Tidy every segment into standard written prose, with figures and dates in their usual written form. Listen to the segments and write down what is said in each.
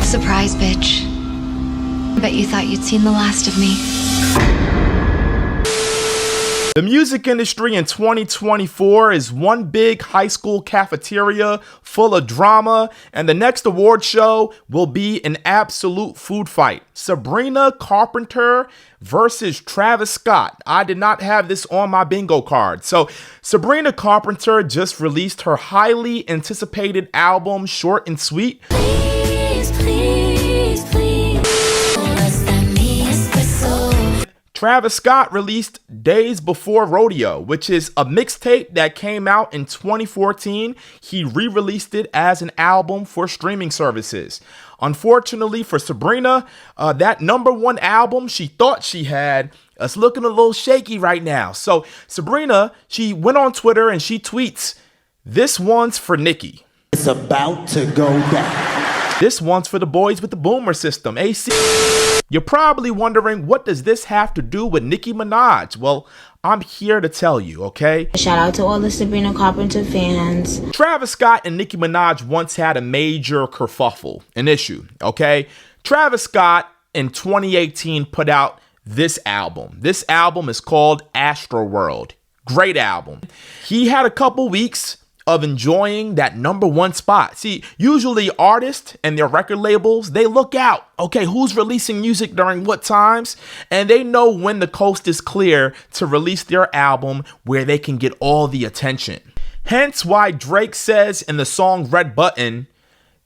Surprise, bitch. Bet you thought you'd seen the last of me. The music industry in 2024 is one big high school cafeteria full of drama, and the next award show will be an absolute food fight. Sabrina Carpenter versus Travis Scott. I did not have this on my bingo card. So Sabrina Carpenter just released her highly anticipated album, Short and Sweet. Please, please, please. Less than me, espresso. Travis Scott released Days Before Rodeo, which is a mixtape that came out in 2014. He re-released it as an album for streaming services. Unfortunately for Sabrina, that #1 album she thought she had is looking a little shaky right now. So Sabrina, she went on Twitter and she tweets, "This one's for Nicki. It's about to go down. This one's for the boys with the boomer system, AC." You're probably wondering, what does this have to do with Nicki Minaj? Well, I'm here to tell you, okay? Shout out to all the Sabrina Carpenter fans. Travis Scott and Nicki Minaj once had a major kerfuffle, an issue, okay? Travis Scott in 2018 put out this album. This album is called Astroworld. Great album. He had a couple weeks of enjoying that #1 spot. See, usually artists and their record labels, they look out, okay, who's releasing music during what times, and they know when the coast is clear to release their album where they can get all the attention. Hence why Drake says in the song Red Button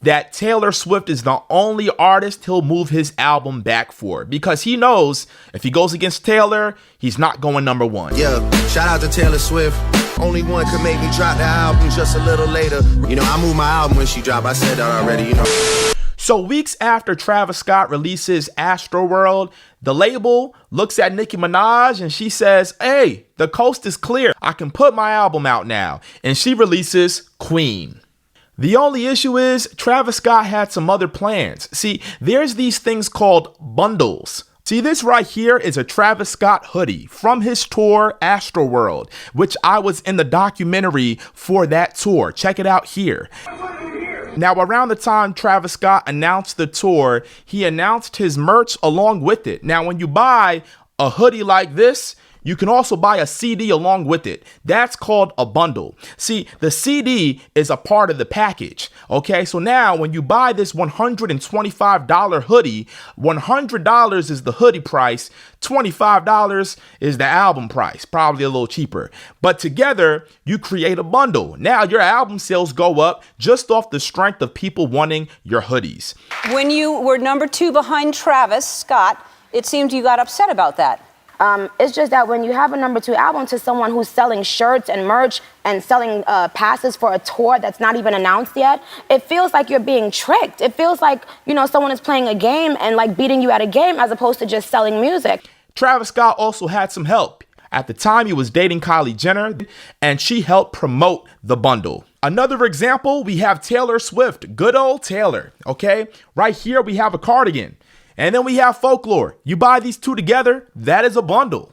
that Taylor Swift is the only artist he'll move his album back for, because he knows if he goes against Taylor, he's not going #1. Yeah, shout out to Taylor Swift. Only one could make me drop the album just a little later. You know, I moved my album when she dropped. I said that already, you know. So weeks after Travis Scott releases Astroworld, the label looks at Nicki Minaj and she says, "Hey, the coast is clear. I can put my album out now." And she releases Queen. The only issue is Travis Scott had some other plans. See, there's these things called bundles. See, this right here is a Travis Scott hoodie from his tour Astroworld, which I was in the documentary for that tour. Check it out here. Now, around the time Travis Scott announced the tour, he announced his merch along with it. Now, when you buy a hoodie like this, you can also buy a CD along with it. That's called a bundle. See, the CD is a part of the package, okay? So now when you buy this $125 hoodie, $100 is the hoodie price, $25 is the album price, probably a little cheaper. But together, you create a bundle. Now your album sales go up just off the strength of people wanting your hoodies. When you were #2 behind Travis Scott, it seemed you got upset about that. It's just that when you have a #2 album to someone who's selling shirts and merch and selling passes for a tour that's not even announced yet, it feels like you're being tricked. It feels like, you know, someone is playing a game and like beating you at a game as opposed to just selling music. Travis Scott also had some help. At the time, he was dating Kylie Jenner, and she helped promote the bundle. Another example, we have Taylor Swift, good old Taylor, okay? Right here, we have a cardigan. And then we have Folklore. You buy these two together, that is a bundle.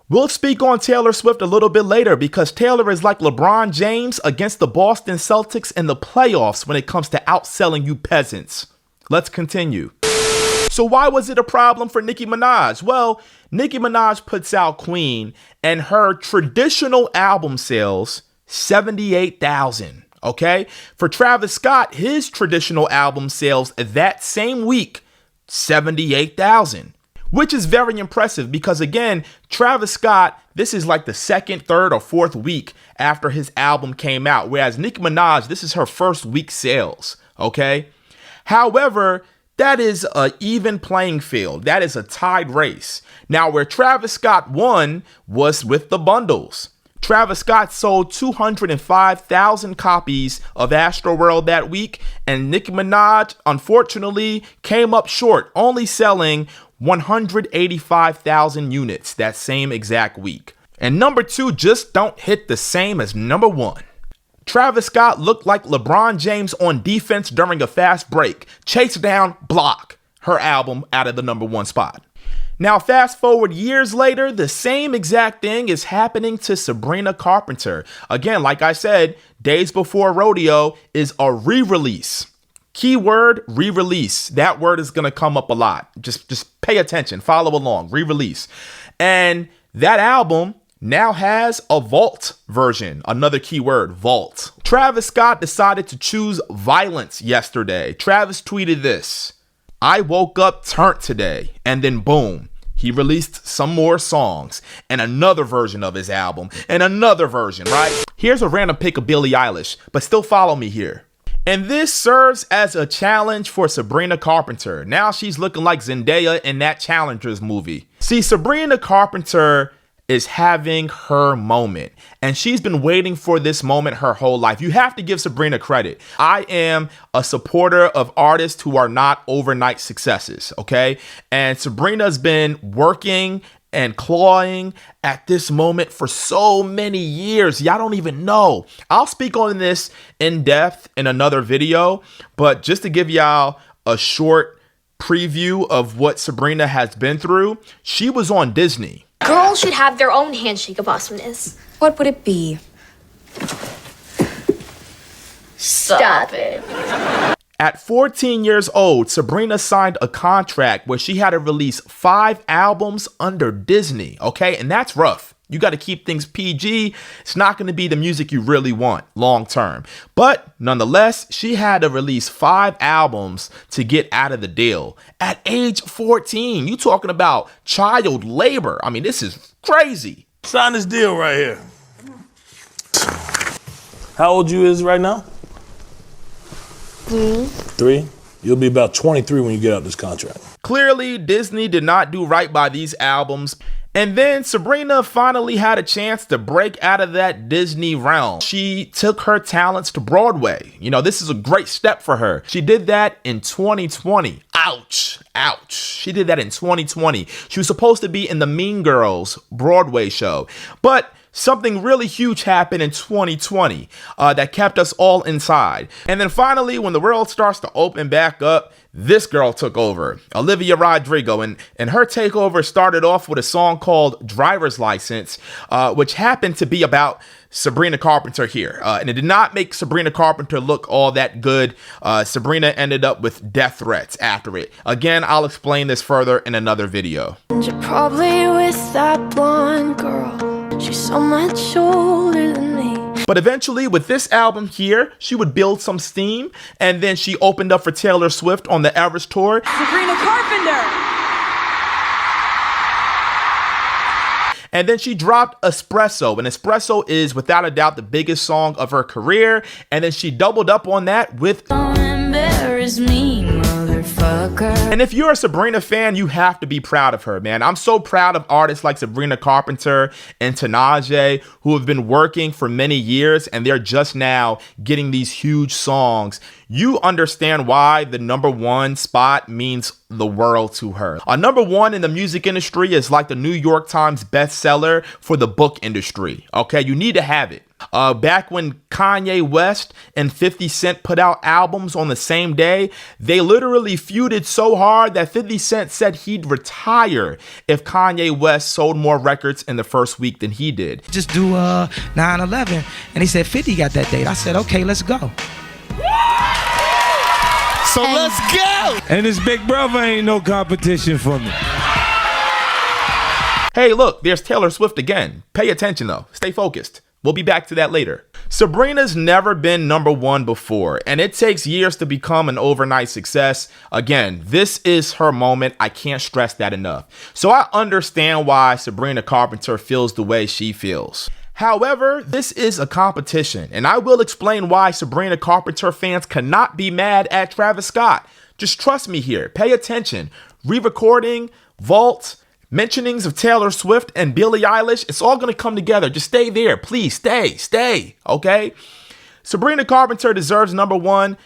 We'll speak on Taylor Swift a little bit later because Taylor is like LeBron James against the Boston Celtics in the playoffs when it comes to outselling you peasants. Let's continue. So why was it a problem for Nicki Minaj? Well, Nicki Minaj puts out Queen and her traditional album sales, 78,000. Okay, for Travis Scott, his traditional album sales that same week, 78,000, which is very impressive because again, Travis Scott, this is like the second, third, or fourth week after his album came out, whereas Nicki Minaj, this is her first week sales. Okay, however, that is an even playing field. That is a tied race. Now, where Travis Scott won was with the bundles. Travis Scott sold 205,000 copies of Astroworld that week, and Nicki Minaj, unfortunately, came up short, only selling 185,000 units that same exact week. And #2 just don't hit the same as #1. Travis Scott looked like LeBron James on defense during a fast break. Chase down, block. Her album out of the #1 spot. Now, fast forward years later, the same exact thing is happening to Sabrina Carpenter. Again, like I said, Days Before Rodeo is a re-release. Keyword, re-release. That word is going to come up a lot. Just pay attention, follow along, re-release. And that album now has a vault version. Another keyword, vault. Travis Scott decided to choose violence yesterday. Travis tweeted this: "I woke up turned today," and then boom, he released some more songs and another version of his album and another version, right? Here's a random pick of Billie Eilish, but still follow me here. And this serves as a challenge for Sabrina Carpenter. Now she's looking like Zendaya in that Challengers movie. See, Sabrina Carpenter is having her moment, and she's been waiting for this moment her whole life. You have to give Sabrina credit. I am a supporter of artists who are not overnight successes, okay? And Sabrina's been working and clawing at this moment for so many years. Y'all don't even know. I'll speak on this in depth in another video, but just to give y'all a short preview of what Sabrina has been through, she was on Disney. Girls should have their own handshake of awesomeness. What would it be? Stop it. At 14 years old, Sabrina signed a contract where she had to release 5 albums under Disney, okay? And that's rough. You got to keep things PG. It's not going to be the music you really want long term. But nonetheless, she had to release 5 albums to get out of the deal. At age 14, you talking about child labor. I mean, this is crazy. Sign this deal right here. How old you is right now? 3. You'll be about 23 when you get out this contract. Clearly, Disney did not do right by these albums. And then Sabrina finally had a chance to break out of that Disney realm. She took her talents to Broadway. You know, this is a great step for her. She did that in 2020. Ouch, ouch. She did that in 2020. She was supposed to be in the Mean Girls Broadway show, but something really huge happened in 2020 that kept us all inside. And then finally, when the world starts to open back up, this girl took over, Olivia Rodrigo, and her takeover started off with a song called Driver's License, which happened to be about Sabrina Carpenter here. And it did not make Sabrina Carpenter look all that good. Sabrina ended up with death threats after it. Again, I'll explain this further in another video. You're probably with that blonde girl. She's so much older than me. But eventually, with this album here, she would build some steam, and then she opened up for Taylor Swift on the Eras Tour. Sabrina Carpenter. And then she dropped Espresso, and Espresso is without a doubt the biggest song of her career. And then she doubled up on that with Don't embarrass me, motherfucker. And if you're a Sabrina fan, you have to be proud of her, man. I'm so proud of artists like Sabrina Carpenter and Tanaje, who have been working for many years, and they're just now getting these huge songs. You understand why the #1 spot means the world to her. A #1 in the music industry is like the New York Times bestseller for the book industry. Okay, you need to have it. Back when Kanye West and 50 Cent put out albums on the same day, they literally feuded so hard that 50 Cent said he'd retire if Kanye West sold more records in the first week than he did. Just do 9/11, and he said 50 got that date. I said, okay, let's go. So let's go! And his big brother ain't no competition for me. Hey, look, there's Taylor Swift again. Pay attention though. Stay focused. We'll be back to that later. Sabrina's never been #1 before, and it takes years to become an overnight success. Again, this is her moment. I can't stress that enough. So I understand why Sabrina Carpenter feels the way she feels. However, this is a competition, and I will explain why Sabrina Carpenter fans cannot be mad at Travis Scott. Just trust me here. Pay attention. Re-recording, vault, mentionings of Taylor Swift and Billie Eilish, it's all going to come together. Just stay there. Please stay, okay? Sabrina Carpenter deserves #1.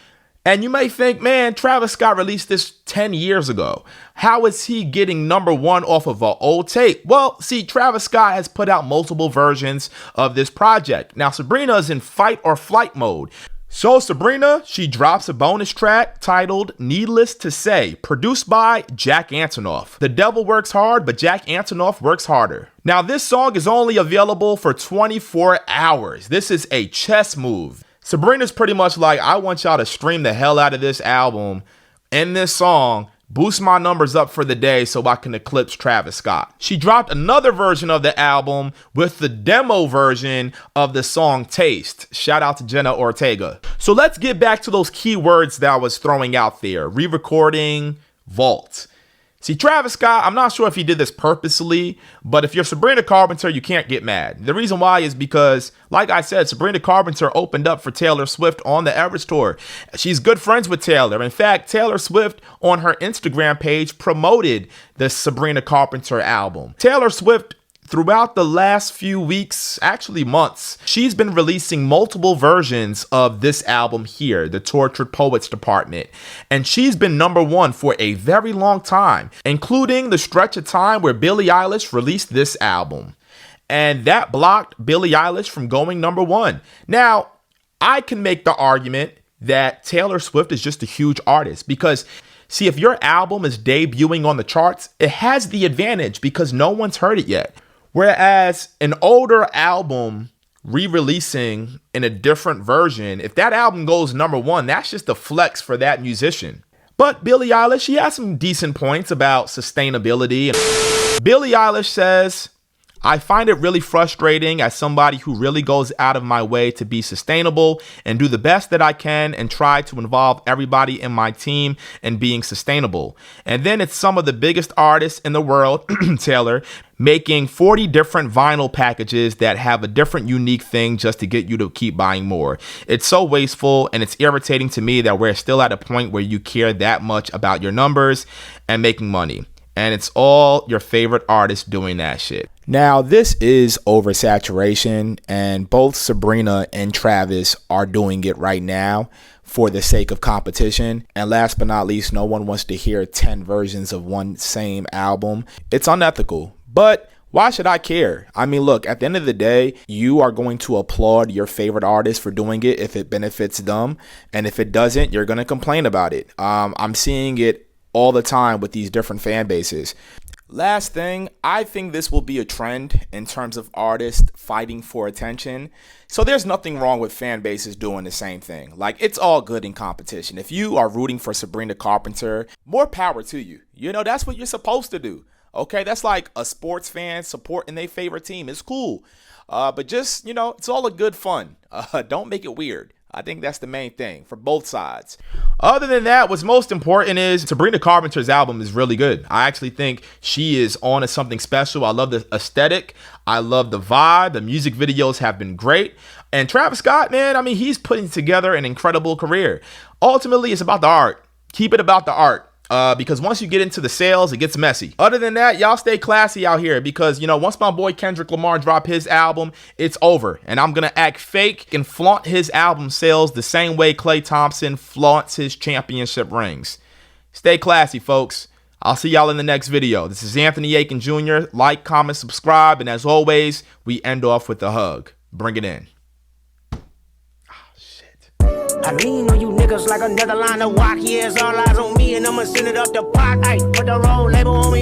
And you may think, man, Travis Scott released this 10 years ago. How is he getting #1 off of an old tape? Well, see, Travis Scott has put out multiple versions of this project. Now, Sabrina is in fight or flight mode. So Sabrina, she drops a bonus track titled Needless to Say, produced by Jack Antonoff. The devil works hard, but Jack Antonoff works harder. Now, this song is only available for 24 hours. This is a chess move. Sabrina's pretty much like, I want y'all to stream the hell out of this album and this song, boost my numbers up for the day so I can eclipse Travis Scott. She dropped another version of the album with the demo version of the song Taste. Shout out to Jenna Ortega. So let's get back to those keywords that I was throwing out there. Re-recording, vault. See, Travis Scott, I'm not sure if he did this purposely, but if you're Sabrina Carpenter, you can't get mad. The reason why is because, like I said, Sabrina Carpenter opened up for Taylor Swift on the Eras Tour. She's good friends with Taylor. In fact, Taylor Swift on her Instagram page promoted the Sabrina Carpenter album. Taylor Swift, throughout the last few weeks, actually months, she's been releasing multiple versions of this album here, the Tortured Poets Department. And she's been #1 for a very long time, including the stretch of time where Billie Eilish released this album. And that blocked Billie Eilish from going #1. Now, I can make the argument that Taylor Swift is just a huge artist because, see, if your album is debuting on the charts, it has the advantage because no one's heard it yet. Whereas an older album re-releasing in a different version, if that album goes #1, that's just a flex for that musician. But Billie Eilish, she has some decent points about sustainability. Billie Eilish says, I find it really frustrating as somebody who really goes out of my way to be sustainable and do the best that I can and try to involve everybody in my team in being sustainable. And then it's some of the biggest artists in the world, Taylor, making 40 different vinyl packages that have a different unique thing just to get you to keep buying more. It's so wasteful, and it's irritating to me that we're still at a point where you care that much about your numbers and making money. And it's all your favorite artists doing that shit. Now, this is oversaturation, and both Sabrina and Travis are doing it right now for the sake of competition. And last but not least, no one wants to hear 10 versions of one same album. It's unethical, but why should I care? I mean, look, at the end of the day, you are going to applaud your favorite artist for doing it if it benefits them. And if it doesn't, you're going to complain about it. I'm seeing it all the time with these different fan bases. Last thing, I think this will be a trend in terms of artists fighting for attention. So there's nothing wrong with fan bases doing the same thing. Like, it's all good in competition. If you are rooting for Sabrina Carpenter, more power to you. You know, that's what you're supposed to do. Okay, that's like a sports fan supporting their favorite team. It's cool. But just, you know, it's all a good fun. Don't make it weird. I think that's the main thing for both sides. Other than that, what's most important is Sabrina Carpenter's album is really good. I actually think she is on to something special. I love the aesthetic. I love the vibe. The music videos have been great. And Travis Scott, man, I mean, he's putting together an incredible career. Ultimately, it's about the art. Keep it about the art. Because once you get into the sales, it gets messy. Other than that, y'all stay classy out here because, you know, once my boy Kendrick Lamar drop his album, it's over. And I'm going to act fake and flaunt his album sales the same way Klay Thompson flaunts his championship rings. Stay classy, folks. I'll see y'all in the next video. This is Anthony Aiken Jr. Like, comment, subscribe. And as always, we end off with a hug. Bring it in. I lean on you niggas like another line of walk. Yeah, it's all eyes on me, and I'ma send it up the pot. Ay, put the roll label on me.